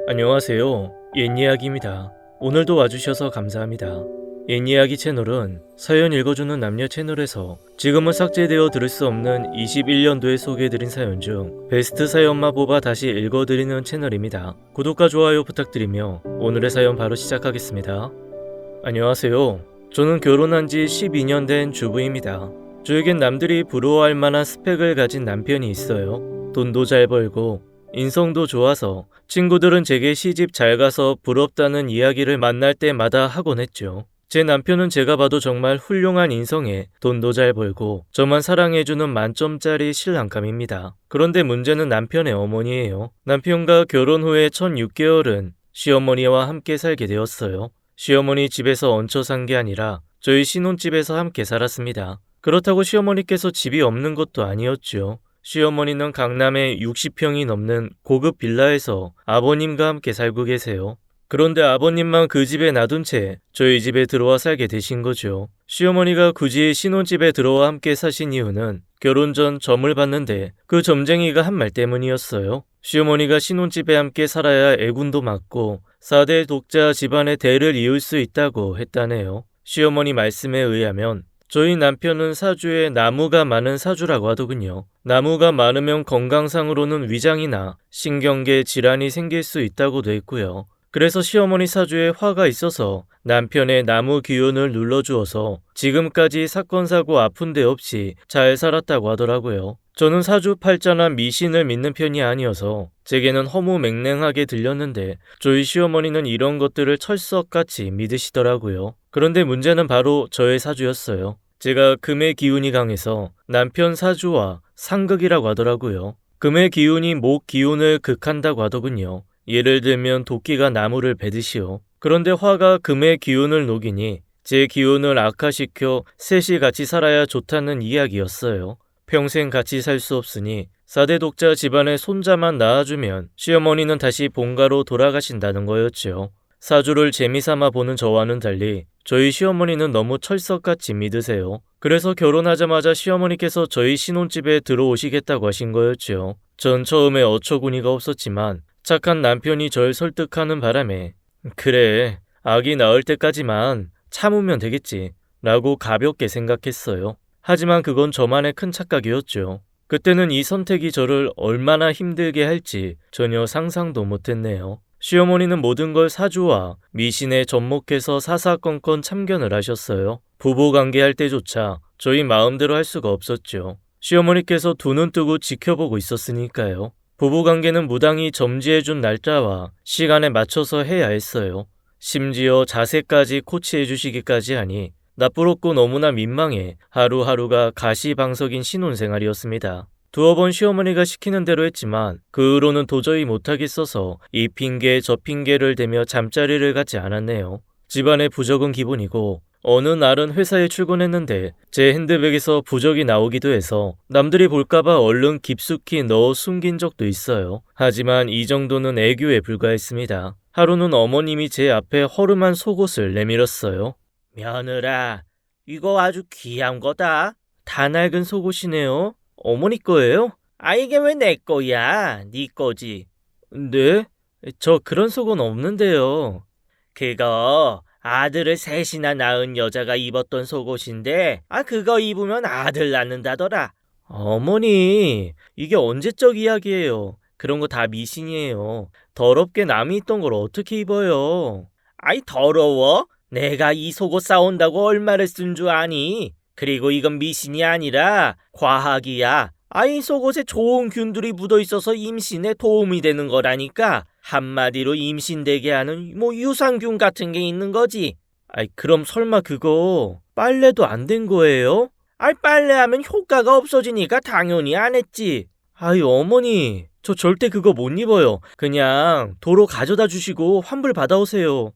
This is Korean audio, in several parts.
안녕하세요. 옛이야기입니다. 오늘도 와주셔서 감사합니다. 옛이야기 채널은 사연 읽어주는 남녀 채널에서 지금은 삭제되어 들을 수 없는 21년도에 소개해드린 사연 중 베스트 사연만 뽑아 다시 읽어드리는 채널입니다. 구독과 좋아요 부탁드리며 오늘의 사연 바로 시작하겠습니다. 안녕하세요. 저는 결혼한 지 12년 된 주부입니다. 저에겐 남들이 부러워할 만한 스펙을 가진 남편이 있어요. 돈도 잘 벌고 인성도 좋아서 친구들은 제게 시집 잘 가서 부럽다는 이야기를 만날 때마다 하곤 했죠. 제 남편은 제가 봐도 정말 훌륭한 인성에 돈도 잘 벌고 저만 사랑해주는 만점짜리 신랑감입니다. 그런데 문제는 남편의 어머니예요. 남편과 결혼 후에 첫 6개월은 시어머니와 함께 살게 되었어요. 시어머니 집에서 얹혀 산 게 아니라 저희 신혼집에서 함께 살았습니다. 그렇다고 시어머니께서 집이 없는 것도 아니었죠. 시어머니는 강남에 60평이 넘는 고급 빌라에서 아버님과 함께 살고 계세요. 그런데 아버님만 그 집에 놔둔 채 저희 집에 들어와 살게 되신 거죠. 시어머니가 굳이 신혼집에 들어와 함께 사신 이유는 결혼 전 점을 봤는데 그 점쟁이가 한 말 때문이었어요. 시어머니가 신혼집에 함께 살아야 애군도 맞고 4대 독자 집안의 대를 이을 수 있다고 했다네요. 시어머니 말씀에 의하면 저희 남편은 사주에 나무가 많은 사주라고 하더군요. 나무가 많으면 건강상으로는 위장이나 신경계 질환이 생길 수 있다고도 했고요. 그래서 시어머니 사주에 화가 있어서 남편의 나무 기운을 눌러주어서 지금까지 사건 사고 아픈 데 없이 잘 살았다고 하더라고요. 저는 사주팔자나 미신을 믿는 편이 아니어서 제게는 허무맹랑하게 들렸는데 저희 시어머니는 이런 것들을 철석같이 믿으시더라고요. 그런데 문제는 바로 저의 사주였어요. 제가 금의 기운이 강해서 남편 사주와 상극이라고 하더라고요. 금의 기운이 목 기운을 극한다고 하더군요. 예를 들면 도끼가 나무를 베듯이요. 그런데 화가 금의 기운을 녹이니 제 기운을 악화시켜 셋이 같이 살아야 좋다는 이야기였어요. 평생 같이 살 수 없으니 4대 독자 집안의 손자만 낳아주면 시어머니는 다시 본가로 돌아가신다는 거였죠. 사주를 재미삼아 보는 저와는 달리 저희 시어머니는 너무 철석같이 믿으세요. 그래서 결혼하자마자 시어머니께서 저희 신혼집에 들어오시겠다고 하신 거였죠. 전 처음에 어처구니가 없었지만 착한 남편이 절 설득하는 바람에 그래, 아기 낳을 때까지만 참으면 되겠지 라고 가볍게 생각했어요. 하지만 그건 저만의 큰 착각이었죠. 그때는 이 선택이 저를 얼마나 힘들게 할지 전혀 상상도 못했네요. 시어머니는 모든 걸 사주와 미신에 접목해서 사사건건 참견을 하셨어요. 부부관계 할 때조차 저희 마음대로 할 수가 없었죠. 시어머니께서 두 눈 뜨고 지켜보고 있었으니까요. 부부관계는 무당이 점지해준 날짜와 시간에 맞춰서 해야 했어요. 심지어 자세까지 코치해주시기까지 하니 나쁘럽고 너무나 민망해 하루하루가 가시방석인 신혼생활이었습니다. 두어 번 시어머니가 시키는 대로 했지만 그 후로는 도저히 못하겠어서 이 핑계 저 핑계를 대며 잠자리를 갖지 않았네요. 집안의 부적은 기본이고 어느 날은 회사에 출근했는데 제 핸드백에서 부적이 나오기도 해서 남들이 볼까봐 얼른 깊숙이 넣어 숨긴 적도 있어요. 하지만 이 정도는 애교에 불과했습니다. 하루는 어머님이 제 앞에 허름한 속옷을 내밀었어요. 며느라, 이거 아주 귀한 거다. 다 낡은 속옷이네요. 어머니 거예요? 아, 이게 왜 내 거야? 네 거지. 네? 저 그런 속은 없는데요. 그거 아들을 셋이나 낳은 여자가 입었던 속옷인데 그거 입으면 아들 낳는다더라. 어머니, 이게 언제적 이야기예요. 그런 거 다 미신이에요. 더럽게 남이 있던 걸 어떻게 입어요? 아이, 더러워? 내가 이 속옷 싸온다고 얼마를 쓴 줄 아니? 그리고 이건 미신이 아니라 과학이야. 이 속옷에 좋은 균들이 묻어있어서 임신에 도움이 되는 거라니까. 한마디로 임신되게 하는 유산균 같은 게 있는 거지. 그럼 설마 그거 빨래도 안 된 거예요? 빨래하면 효과가 없어지니까 당연히 안 했지. 어머니, 저 절대 그거 못 입어요. 그냥 도로 가져다 주시고 환불 받아오세요.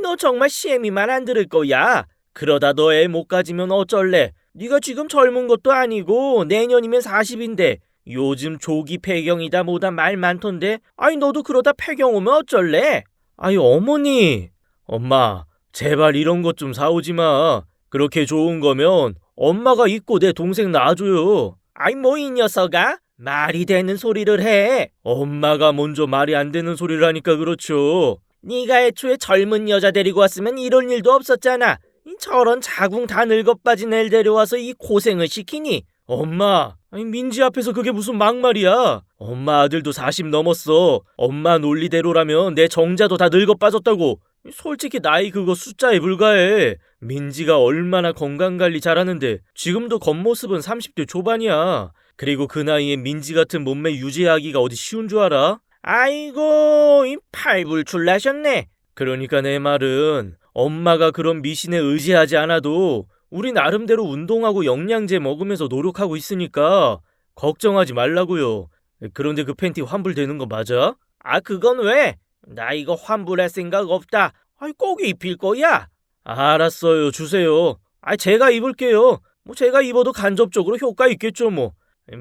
너 정말 시애미만 안 들을 거야. 그러다 너 애 못 가지면 어쩔래? 네가 지금 젊은 것도 아니고 내년이면 40인데 요즘 조기 폐경이다 뭐다 말 많던데 너도 그러다 폐경 오면 어쩔래? 어머니. 엄마, 제발 이런 것 좀 사오지 마. 그렇게 좋은 거면 엄마가 입고 내 동생 낳아줘요. 뭐 이 녀석아? 말이 되는 소리를 해. 엄마가 먼저 말이 안 되는 소리를 하니까 그렇죠. 네가 애초에 젊은 여자 데리고 왔으면 이런 일도 없었잖아. 저런 자궁 다 늙어빠진 애를 데려와서 이 고생을 시키니? 엄마, 아니 민지 앞에서 그게 무슨 막말이야. 엄마 아들도 40 넘었어. 엄마 논리대로라면 내 정자도 다 늙어빠졌다고. 솔직히 나이 그거 숫자에 불과해. 민지가 얼마나 건강관리 잘하는데 지금도 겉모습은 30대 초반이야. 그리고 그 나이에 민지 같은 몸매 유지하기가 어디 쉬운 줄 알아? 아이고, 이 팔불출나셨네. 그러니까 내 말은 엄마가 그런 미신에 의지하지 않아도 우리 나름대로 운동하고 영양제 먹으면서 노력하고 있으니까 걱정하지 말라고요. 그런데 그 팬티 환불되는 거 맞아? 아, 그건 왜? 나 이거 환불할 생각 없다. 아이, 꼭 입힐 거야. 알았어요, 주세요. 아, 제가 입을게요. 뭐 제가 입어도 간접적으로 효과 있겠죠, 뭐.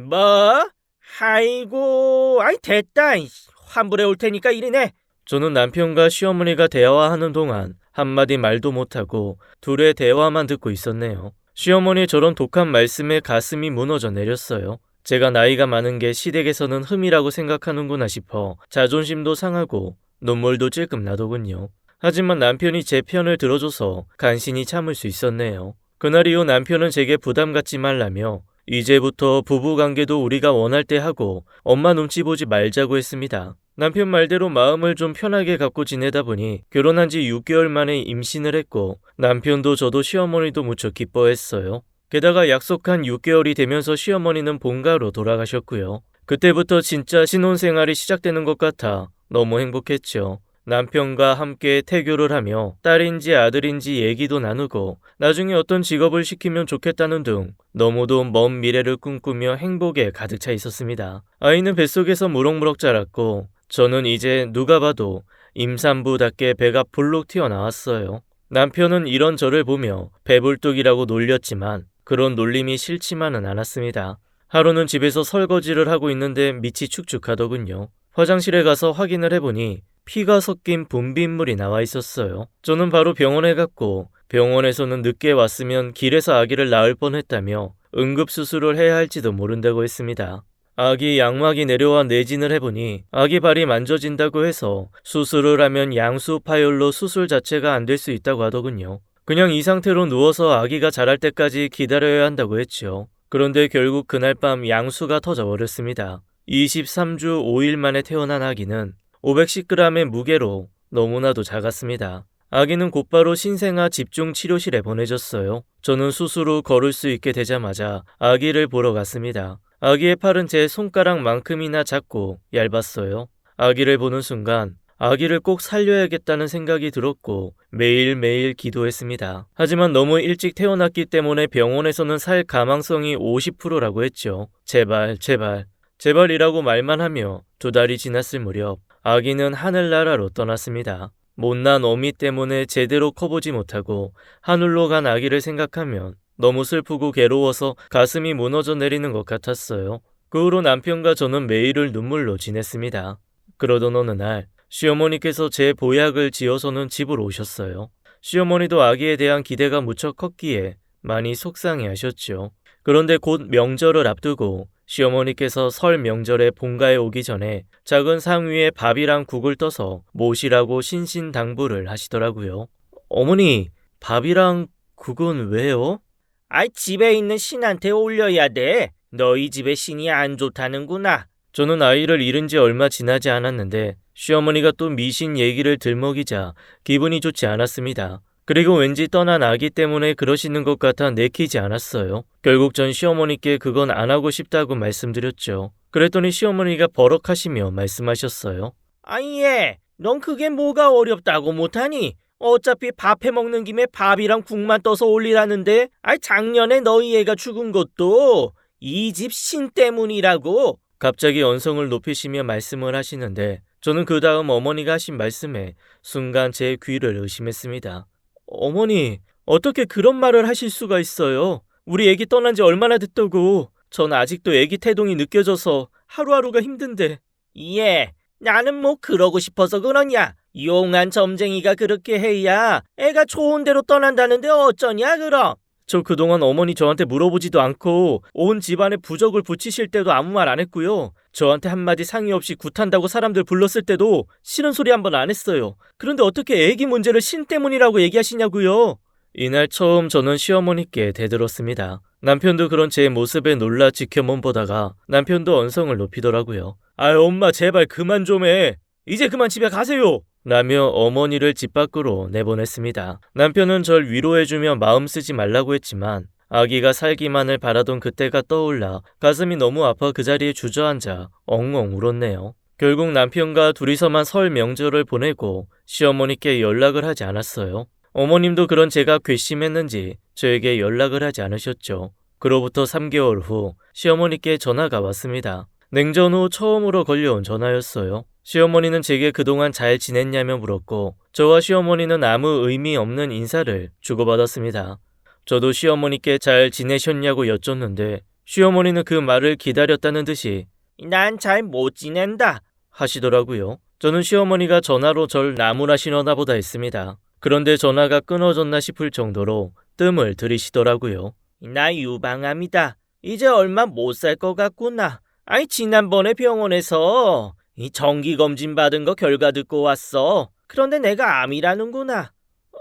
뭐? 아이고, 아이 됐다. 환불해 올 테니까 이리네. 저는 남편과 시어머니가 대화하는 동안 한마디 말도 못하고 둘의 대화만 듣고 있었네요. 시어머니 저런 독한 말씀에 가슴이 무너져 내렸어요. 제가 나이가 많은 게 시댁에서는 흠이라고 생각하는구나 싶어 자존심도 상하고 눈물도 찔끔 나더군요. 하지만 남편이 제 편을 들어줘서 간신히 참을 수 있었네요. 그날 이후 남편은 제게 부담 갖지 말라며 이제부터 부부관계도 우리가 원할 때 하고 엄마 눈치 보지 말자고 했습니다. 남편 말대로 마음을 좀 편하게 갖고 지내다 보니 결혼한 지 6개월 만에 임신을 했고 남편도 저도 시어머니도 무척 기뻐했어요. 게다가 약속한 6개월이 되면서 시어머니는 본가로 돌아가셨고요. 그때부터 진짜 신혼생활이 시작되는 것 같아 너무 행복했죠. 남편과 함께 태교를 하며 딸인지 아들인지 얘기도 나누고 나중에 어떤 직업을 시키면 좋겠다는 등 너무도 먼 미래를 꿈꾸며 행복에 가득 차 있었습니다. 아이는 뱃속에서 무럭무럭 자랐고 저는 이제 누가 봐도 임산부답게 배가 불룩 튀어나왔어요. 남편은 이런 저를 보며 배불뚝이라고 놀렸지만 그런 놀림이 싫지만은 않았습니다. 하루는 집에서 설거지를 하고 있는데 밑이 축축하더군요. 화장실에 가서 확인을 해보니 피가 섞인 분비물이 나와 있었어요. 저는 바로 병원에 갔고 병원에서는 늦게 왔으면 길에서 아기를 낳을 뻔했다며 응급수술을 해야 할지도 모른다고 했습니다. 아기 양막이 내려와 내진을 해보니 아기 발이 만져진다고 해서 수술을 하면 양수 파열로 수술 자체가 안 될 수 있다고 하더군요. 그냥 이 상태로 누워서 아기가 자랄 때까지 기다려야 한다고 했죠. 그런데 결국 그날 밤 양수가 터져버렸습니다. 23주 5일 만에 태어난 아기는 510g의 무게로 너무나도 작았습니다. 아기는 곧바로 신생아 집중치료실에 보내졌어요. 저는 수술 후 걸을 수 있게 되자마자 아기를 보러 갔습니다. 아기의 팔은 제 손가락만큼이나 작고 얇았어요. 아기를 보는 순간 아기를 꼭 살려야겠다는 생각이 들었고 매일매일 기도했습니다. 하지만 너무 일찍 태어났기 때문에 병원에서는 살 가망성이 50%라고 했죠. 제발 제발 제발이라고 말만 하며 2달이 지났을 무렵 아기는 하늘나라로 떠났습니다. 못난 어미 때문에 제대로 커보지 못하고 하늘로 간 아기를 생각하면 너무 슬프고 괴로워서 가슴이 무너져 내리는 것 같았어요. 그 후로 남편과 저는 매일을 눈물로 지냈습니다. 그러던 어느 날 시어머니께서 제 보약을 지어서는 집으로 오셨어요. 시어머니도 아기에 대한 기대가 무척 컸기에 많이 속상해하셨죠. 그런데 곧 명절을 앞두고 시어머니께서 설 명절에 본가에 오기 전에 작은 상 위에 밥이랑 국을 떠서 모시라고 신신당부를 하시더라고요. 어머니, 밥이랑 국은 왜요? 아이, 집에 있는 신한테 올려야 돼. 너희 집의 신이 안 좋다는구나. 저는 아이를 잃은 지 얼마 지나지 않았는데 시어머니가 또 미신 얘기를 들먹이자 기분이 좋지 않았습니다. 그리고 왠지 떠난 아기 때문에 그러시는 것 같아 내키지 않았어요. 결국 전 시어머니께 그건 안 하고 싶다고 말씀드렸죠. 그랬더니 시어머니가 버럭하시며 말씀하셨어요. 아예, 넌 그게 뭐가 어렵다고 못하니? 어차피 밥 해먹는 김에 밥이랑 국만 떠서 올리라는데 작년에 너희 애가 죽은 것도 이 집 신 때문이라고. 갑자기 언성을 높이시며 말씀을 하시는데 저는 그 다음 어머니가 하신 말씀에 순간 제 귀를 의심했습니다. 어머니, 어떻게 그런 말을 하실 수가 있어요? 우리 애기 떠난 지 얼마나 됐다고. 전 아직도 애기 태동이 느껴져서 하루하루가 힘든데. 예, 나는 뭐 그러고 싶어서 그러냐. 용한 점쟁이가 그렇게 해야 애가 좋은 데로 떠난다는데 어쩌냐 그럼. 저 그동안 어머니 저한테 물어보지도 않고 온 집안에 부적을 붙이실 때도 아무 말 안 했고요. 저한테 한마디 상의 없이 굿한다고 사람들 불렀을 때도 싫은 소리 한 번 안 했어요. 그런데 어떻게 애기 문제를 신 때문이라고 얘기하시냐고요. 이날 처음 저는 시어머니께 대들었습니다. 남편도 그런 제 모습에 놀라 지켜만 보다가 남편도 언성을 높이더라고요. 아유 엄마 제발 그만 좀 해. 이제 그만 집에 가세요. 라며 어머니를 집 밖으로 내보냈습니다. 남편은 절 위로해주며 마음 쓰지 말라고 했지만 아기가 살기만을 바라던 그때가 떠올라 가슴이 너무 아파 그 자리에 주저앉아 엉엉 울었네요. 결국 남편과 둘이서만 설 명절을 보내고 시어머니께 연락을 하지 않았어요. 어머님도 그런 제가 괘씸했는지 저에게 연락을 하지 않으셨죠. 그로부터 3개월 후 시어머니께 전화가 왔습니다. 냉전 후 처음으로 걸려온 전화였어요. 시어머니는 제게 그동안 잘 지냈냐며 물었고 저와 시어머니는 아무 의미 없는 인사를 주고받았습니다. 저도 시어머니께 잘 지내셨냐고 여쭸는데 시어머니는 그 말을 기다렸다는 듯이 난 잘 못 지낸다 하시더라고요. 저는 시어머니가 전화로 절 나무라시려나 보다 했습니다. 그런데 전화가 끊어졌나 싶을 정도로 뜸을 들이시더라고요. 나 유방암이다. 이제 얼마 못 살 것 같구나. 아니 지난번에 병원에서 이 정기검진 받은 거 결과 듣고 왔어. 그런데 내가 암이라는구나.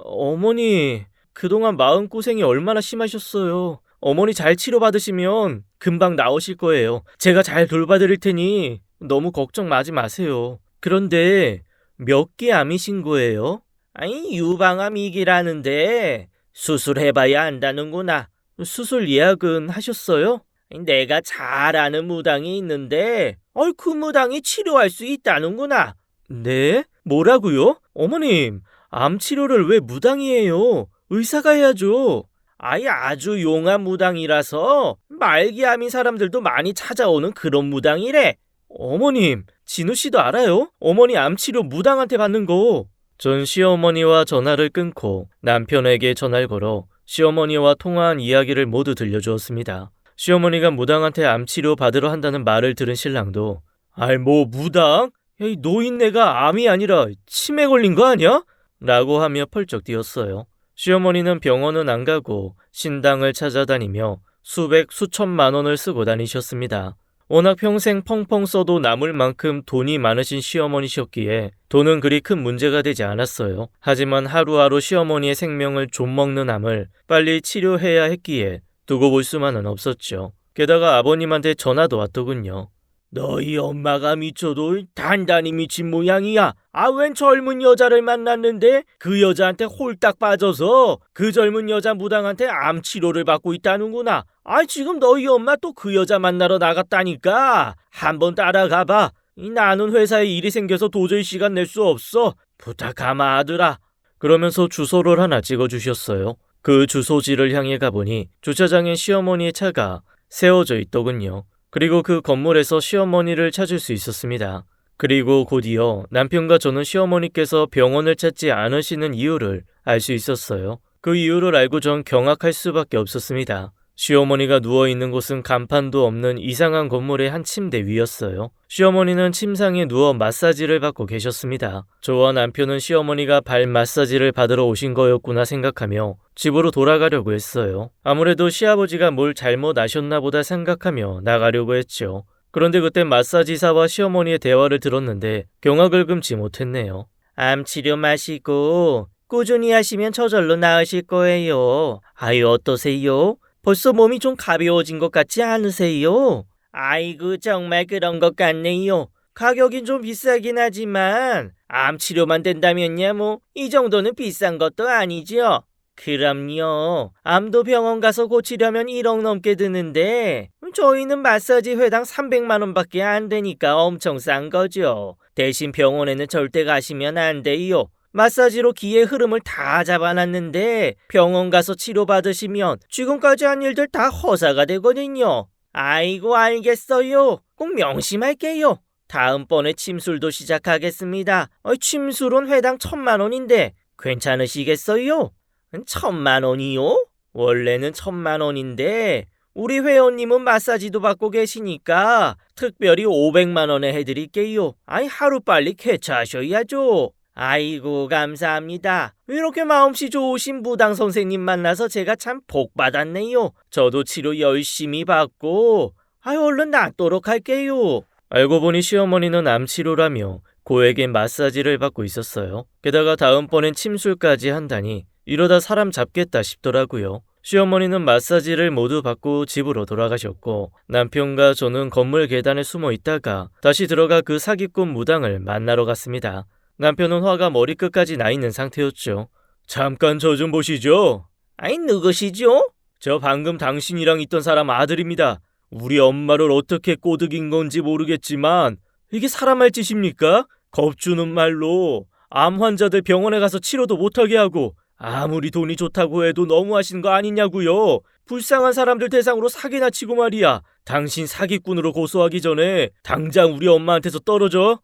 어머니, 그동안 마음고생이 얼마나 심하셨어요. 어머니 잘 치료받으시면 금방 나으실 거예요. 제가 잘 돌봐드릴 테니 너무 걱정하지 마세요. 그런데 몇 개 암이신 거예요? 아니 유방암이기라는데 수술해봐야 안다는구나. 수술 예약은 하셨어요? 내가 잘 아는 무당이 있는데 그 무당이 치료할 수 있다는구나. 네? 뭐라고요? 어머님, 암 치료를 왜 무당이 해요? 의사가 해야죠. 아주 용한 무당이라서 말기암인 사람들도 많이 찾아오는 그런 무당이래. 어머님, 진우 씨도 알아요? 어머니 암 치료 무당한테 받는 거. 전 시어머니와 전화를 끊고 남편에게 전화를 걸어 시어머니와 통화한 이야기를 모두 들려주었습니다. 시어머니가 무당한테 암치료 받으러 한다는 말을 들은 신랑도 무당? 야, 이 노인네가 암이 아니라 치매 걸린 거 아니야? 라고 하며 펄쩍 뛰었어요. 시어머니는 병원은 안 가고 신당을 찾아다니며 수백 수천만 원을 쓰고 다니셨습니다. 워낙 평생 펑펑 써도 남을 만큼 돈이 많으신 시어머니셨기에 돈은 그리 큰 문제가 되지 않았어요. 하지만 하루하루 시어머니의 생명을 좀먹는 암을 빨리 치료해야 했기에 두고 볼 수만은 없었죠. 게다가 아버님한테 전화도 왔더군요. 너희 엄마가 미쳐도 단단히 미친 모양이야. 웬 젊은 여자를 만났는데 그 여자한테 홀딱 빠져서 그 젊은 여자 무당한테 암 치료를 받고 있다는구나. 지금 너희 엄마 또 그 여자 만나러 나갔다니까. 한번 따라가봐. 나는 회사에 일이 생겨서 도저히 시간 낼 수 없어. 부탁하마 아들아. 그러면서 주소를 하나 찍어주셨어요. 그 주소지를 향해 가보니 주차장에 시어머니의 차가 세워져 있더군요. 그리고 그 건물에서 시어머니를 찾을 수 있었습니다. 그리고 곧이어 남편과 저는 시어머니께서 병원을 찾지 않으시는 이유를 알 수 있었어요. 그 이유를 알고 전 경악할 수밖에 없었습니다. 시어머니가 누워있는 곳은 간판도 없는 이상한 건물의 한 침대 위였어요. 시어머니는 침상에 누워 마사지를 받고 계셨습니다. 저와 남편은 시어머니가 발 마사지를 받으러 오신 거였구나 생각하며 집으로 돌아가려고 했어요. 아무래도 시아버지가 뭘 잘못 아셨나 보다 생각하며 나가려고 했죠. 그런데 그때 마사지사와 시어머니의 대화를 들었는데 경악을 금치 못했네요. 암 치료 마시고 꾸준히 하시면 저절로 나으실 거예요. 어떠세요? 벌써 몸이 좀 가벼워진 것 같지 않으세요? 아이고 정말 그런 것 같네요. 가격이 좀 비싸긴 하지만 암 치료만 된다면야 이 정도는 비싼 것도 아니죠. 그럼요. 암도 병원 가서 고치려면 1억 넘게 드는데 저희는 마사지 회당 300만 원밖에 안 되니까 엄청 싼 거죠. 대신 병원에는 절대 가시면 안 돼요. 마사지로 기의 흐름을 다 잡아놨는데 병원 가서 치료받으시면 지금까지 한 일들 다 허사가 되거든요. 아이고 알겠어요. 꼭 명심할게요. 다음번에 침술도 시작하겠습니다. 침술은 회당 1,000만 원인데 괜찮으시겠어요? 1,000만 원이요? 원래는 1,000만 원인데 우리 회원님은 마사지도 받고 계시니까 특별히 500만 원에 해드릴게요. 하루빨리 쾌차하셔야죠. 아이고, 감사합니다. 이렇게 마음씨 좋으신 무당 선생님 만나서 제가 참 복 받았네요. 저도 치료 열심히 받고, 얼른 낫도록 할게요. 알고 보니 시어머니는 암 치료라며 고액의 마사지를 받고 있었어요. 게다가 다음번엔 침술까지 한다니 이러다 사람 잡겠다 싶더라고요. 시어머니는 마사지를 모두 받고 집으로 돌아가셨고 남편과 저는 건물 계단에 숨어 있다가 다시 들어가 그 사기꾼 무당을 만나러 갔습니다. 남편은 화가 머리끝까지 나 있는 상태였죠. 잠깐 저 좀 보시죠. 누구시죠? 저 방금 당신이랑 있던 사람 아들입니다. 우리 엄마를 어떻게 꼬드긴 건지 모르겠지만 이게 사람 할 짓입니까? 겁주는 말로 암 환자들 병원에 가서 치료도 못하게 하고 아무리 돈이 좋다고 해도 너무하시는 거 아니냐고요. 불쌍한 사람들 대상으로 사기나 치고 말이야. 당신 사기꾼으로 고소하기 전에 당장 우리 엄마한테서 떨어져.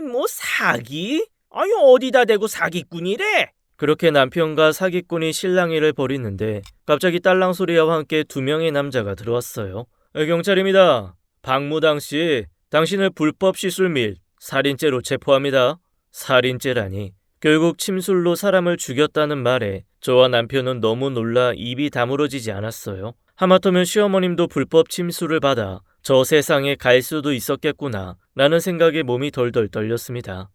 뭐 사기? 어디다 대고 사기꾼이래? 그렇게 남편과 사기꾼이 실랑이를 벌이는데 갑자기 딸랑 소리와 함께 2명의 남자가 들어왔어요. 경찰입니다. 박무당 씨, 당신을 불법 시술 및 살인죄로 체포합니다. 살인죄라니. 결국 침술로 사람을 죽였다는 말에 저와 남편은 너무 놀라 입이 다물어지지 않았어요. 하마터면 시어머님도 불법 침술을 받아 저 세상에 갈 수도 있었겠구나 라는 생각에 몸이 덜덜 떨렸습니다.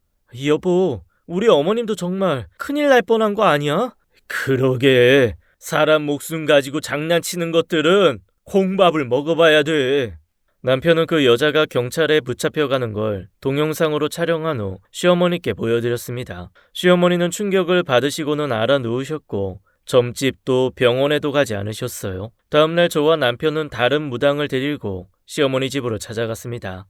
여보, 우리 어머님도 정말 큰일 날 뻔한 거 아니야? 그러게, 사람 목숨 가지고 장난치는 것들은 콩밥을 먹어봐야 돼. 남편은 그 여자가 경찰에 붙잡혀가는 걸 동영상으로 촬영한 후 시어머니께 보여드렸습니다. 시어머니는 충격을 받으시고는 알아 누우셨고 점집도 병원에도 가지 않으셨어요. 다음날 저와 남편은 다른 무당을 데리고 시어머니 집으로 찾아갔습니다.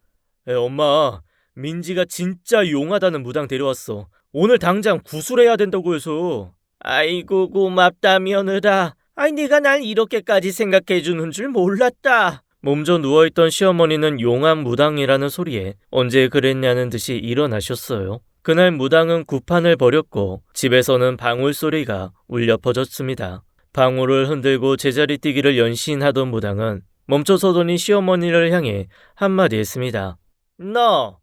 엄마, 민지가 진짜 용하다는 무당 데려왔어. 오늘 당장 구술해야 된다고 해서. 아이고, 고맙다 며느라. 네가 날 이렇게까지 생각해주는 줄 몰랐다. 몸져 누워있던 시어머니는 용한 무당이라는 소리에 언제 그랬냐는 듯이 일어나셨어요. 그날 무당은 구판을 벌였고 집에서는 방울 소리가 울려 퍼졌습니다. 방울을 흔들고 제자리 뛰기를 연신하던 무당은 멈춰서더니 시어머니를 향해 한마디 했습니다. 너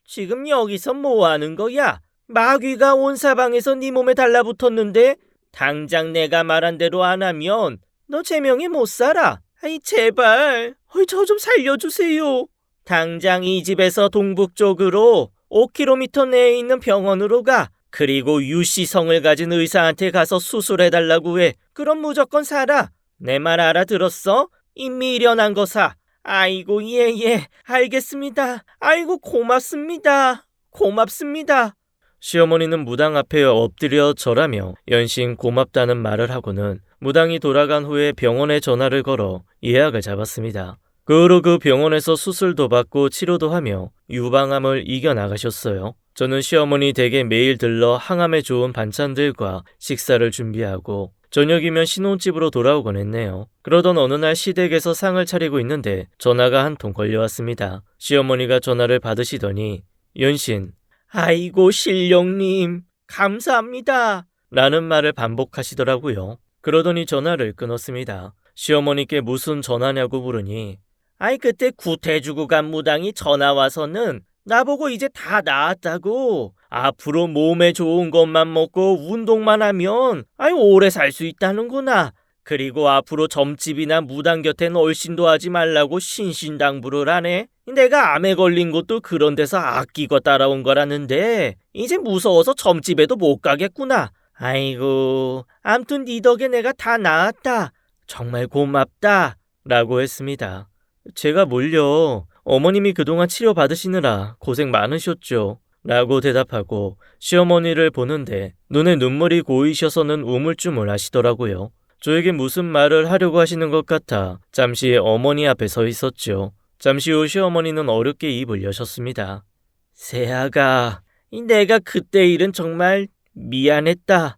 지금 여기서 뭐 하는 거야? 마귀가 온 사방에서 네 몸에 달라붙었는데 당장 내가 말한 대로 안 하면 너 제명에 못 살아. 제발 저 좀 살려주세요. 당장 이 집에서 동북쪽으로 5km 내에 있는 병원으로 가. 그리고 유씨성을 가진 의사한테 가서 수술해달라고 해. 그럼 무조건 살아. 내 말 알아들었어? 이 미련한 거사. 아이고, 예, 알겠습니다. 아이고, 고맙습니다. 시어머니는 무당 앞에 엎드려 절하며 연신 고맙다는 말을 하고는 무당이 돌아간 후에 병원에 전화를 걸어 예약을 잡았습니다. 그 후로 그 병원에서 수술도 받고 치료도 하며 유방암을 이겨나가셨어요. 저는 시어머니 댁에 매일 들러 항암에 좋은 반찬들과 식사를 준비하고 저녁이면 신혼집으로 돌아오곤 했네요. 그러던 어느 날 시댁에서 상을 차리고 있는데 전화가 한 통 걸려왔습니다. 시어머니가 전화를 받으시더니 연신 아이고, 신령님 감사합니다 라는 말을 반복하시더라고요. 그러더니 전화를 끊었습니다. 시어머니께 무슨 전화냐고 물으니 그때 구태주고 간 무당이 전화 와서는 나보고 이제 다 나았다고, 앞으로 몸에 좋은 것만 먹고 운동만 하면 오래 살 수 있다는구나. 그리고 앞으로 점집이나 무당 곁엔 얼씬도 하지 말라고 신신당부를 하네. 내가 암에 걸린 것도 그런 데서 아끼고 따라온 거라는데 이제 무서워서 점집에도 못 가겠구나. 아이고, 암튼 네 덕에 내가 다 나았다. 정말 고맙다 라고 했습니다. 제가 뭘요? 어머님이 그동안 치료받으시느라 고생 많으셨죠? 라고 대답하고 시어머니를 보는데 눈에 눈물이 고이셔서는 우물쭈물 하시더라고요. 저에게 무슨 말을 하려고 하시는 것 같아 잠시 어머니 앞에 서 있었죠. 잠시 후 시어머니는 어렵게 입을 여셨습니다. 세아가, 내가 그때 일은 정말 미안했다.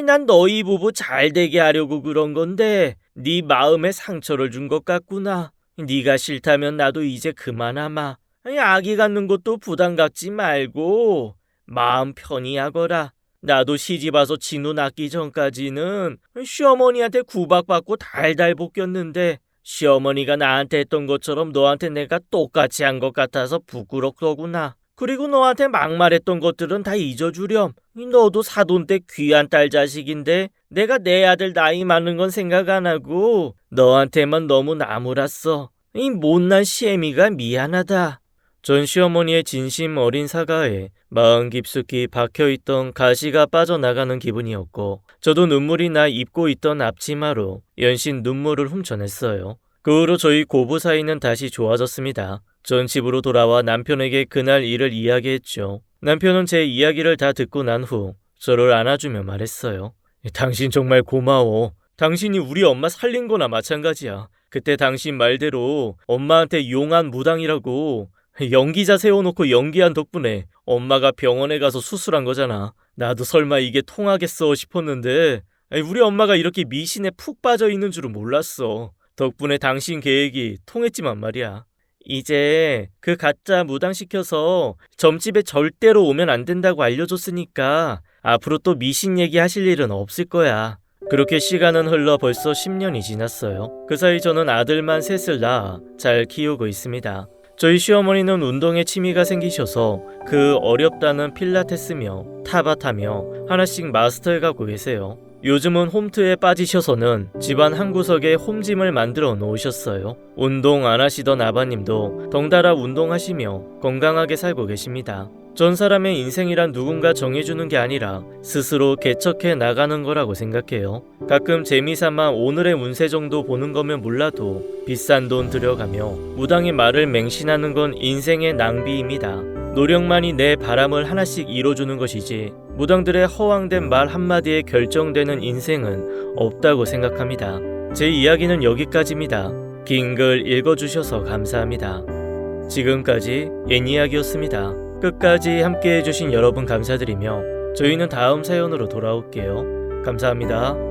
난 너희 부부 잘 되게 하려고 그런 건데 네 마음에 상처를 준 것 같구나. 네가 싫다면 나도 이제 그만하마. 아기 갖는 것도 부담 갖지 말고 마음 편히 하거라. 나도 시집 와서 진우 낳기 전까지는 시어머니한테 구박받고 달달 볶였는데 시어머니가 나한테 했던 것처럼 너한테 내가 똑같이 한 것 같아서 부끄럽더구나. 그리고 너한테 막말했던 것들은 다 잊어주렴. 너도 사돈 때 귀한 딸 자식인데 내가 내 아들 나이 많은 건 생각 안 하고 너한테만 너무 나무랐어. 이 못난 시애미가 미안하다. 전 시어머니의 진심 어린 사과에 마음 깊숙이 박혀있던 가시가 빠져나가는 기분이었고 저도 눈물이 나 입고 있던 앞치마로 연신 눈물을 훔쳐냈어요. 그 후로 저희 고부 사이는 다시 좋아졌습니다. 전 집으로 돌아와 남편에게 그날 일을 이야기했죠. 남편은 제 이야기를 다 듣고 난 후 저를 안아주며 말했어요. 당신 정말 고마워. 당신이 우리 엄마 살린 거나 마찬가지야. 그때 당신 말대로 엄마한테 용한 무당이라고 연기자 세워놓고 연기한 덕분에 엄마가 병원에 가서 수술한 거잖아. 나도 설마 이게 통하겠어 싶었는데 우리 엄마가 이렇게 미신에 푹 빠져 있는 줄은 몰랐어. 덕분에 당신 계획이 통했지만 말이야. 이제 그 가짜 무당시켜서 점집에 절대로 오면 안 된다고 알려줬으니까 앞으로 또 미신 얘기하실 일은 없을 거야. 그렇게 시간은 흘러 벌써 10년이 지났어요. 그 사이 저는 아들만 셋을 낳아 잘 키우고 있습니다. 저희 시어머니는 운동에 취미가 생기셔서 그 어렵다는 필라테스며 타바타며 하나씩 마스터해가고 계세요. 요즘은 홈트에 빠지셔서는 집안 한 구석에 홈짐을 만들어 놓으셨어요. 운동 안 하시던 아버님도 덩달아 운동하시며 건강하게 살고 계십니다. 전 사람의 인생이란 누군가 정해주는 게 아니라 스스로 개척해 나가는 거라고 생각해요. 가끔 재미삼아 오늘의 운세 정도 보는 거면 몰라도 비싼 돈 들여가며 무당의 말을 맹신하는 건 인생의 낭비입니다. 노력만이 내 바람을 하나씩 이뤄주는 것이지 무당들의 허황된 말 한마디에 결정되는 인생은 없다고 생각합니다. 제 이야기는 여기까지입니다. 긴 글 읽어주셔서 감사합니다. 지금까지 옛이야기였습니다. 끝까지 함께 해주신 여러분 감사드리며 저희는 다음 사연으로 돌아올게요. 감사합니다.